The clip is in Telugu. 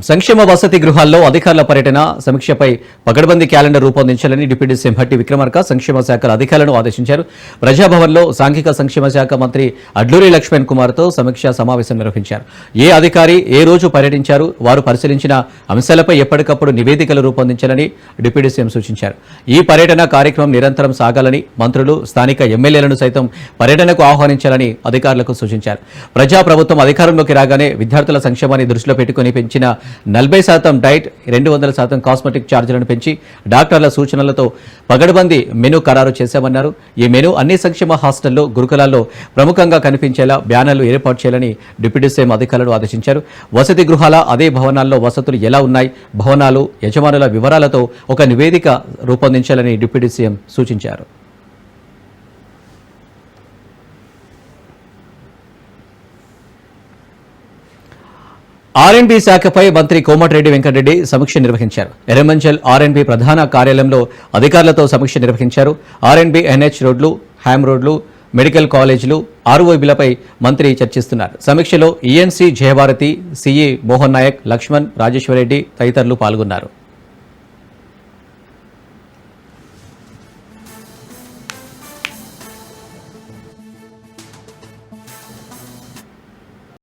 సంక్షేమ వసతి గృహాల్లో అధికారుల పర్యటన సమీక్షపై పకడ్బందీ క్యాలెండర్ రూపొందించాలని డిప్యూటీ సీఎం భట్టి విక్రమార్క సంక్షేమ శాఖల అధికారులను ఆదేశించారు. ప్రజాభవన్లో సాంఘిక సంక్షేమ శాఖ మంత్రి అడ్లూరి లక్ష్మణ్ కుమార్తో సమీక్షా సమావేశం నిర్వహించారు. ఏ అధికారి ఏ రోజు పర్యటించారు, వారు పరిశీలించిన అంశాలపై ఎప్పటికప్పుడు నివేదికలు రూపొందించాలని డిప్యూటీ సీఎం సూచించారు. ఈ పర్యటన కార్యక్రమం నిరంతరం సాగాలని, మంత్రులు స్థానిక ఎమ్మెల్యేలను సైతం పర్యటనకు ఆహ్వానించాలని అధికారులకు సూచించారు. ప్రజాప్రభుత్వం అధికారంలోకి రాగానే విద్యార్థుల సంక్షేమాన్ని దృష్టిలో పెట్టుకుని పెంచిన 40% డైట్, 200% కాస్మెటిక్ ఛార్జీలను పెంచి డాక్టర్ల సూచనలతో పగడ్బందీ మెనూ ఖరారు చేశామన్నారు. ఈ మెనూ అన్ని సంక్షేమ హాస్టల్లో, గురుకులాల్లో ప్రముఖంగా కనిపించేలా బ్యానర్లు ఏర్పాటు చేయాలని డిప్యూటీ సీఎం అధికారులను ఆదేశించారు. వసతి గృహాల అదే భవనాల్లో వసతులు ఎలా ఉన్నాయి, భవనాలు యజమానుల వివరాలతో ఒక నివేదిక రూపొందించాలని డిప్యూటీ సీఎం సూచించారు. ఆర్ఎండ్బి శాఖపై మంత్రి కోమటిరెడ్డి వెంకటరెడ్డి సమీక్ష నిర్వహించారు. ఎర్రమంచల్ ఆర్ఎండ్బి ప్రధాన కార్యాలయంలో అధికారులతో సమీక్ష నిర్వహించారు. ఆర్ఎండ్బి ఎన్హెచ్ రోడ్లు, హ్యామ్ రోడ్లు, మెడికల్ కాలేజీలు, ఆర్ఓబిలపై మంత్రి చర్చిస్తున్నారు. సమీక్షలో ఈఎన్సీ జయభారతి, సిఈ మోహన్ నాయక్, లక్ష్మణ్, రాజేశ్వరరెడ్డి తదితరులు పాల్గొన్నారు.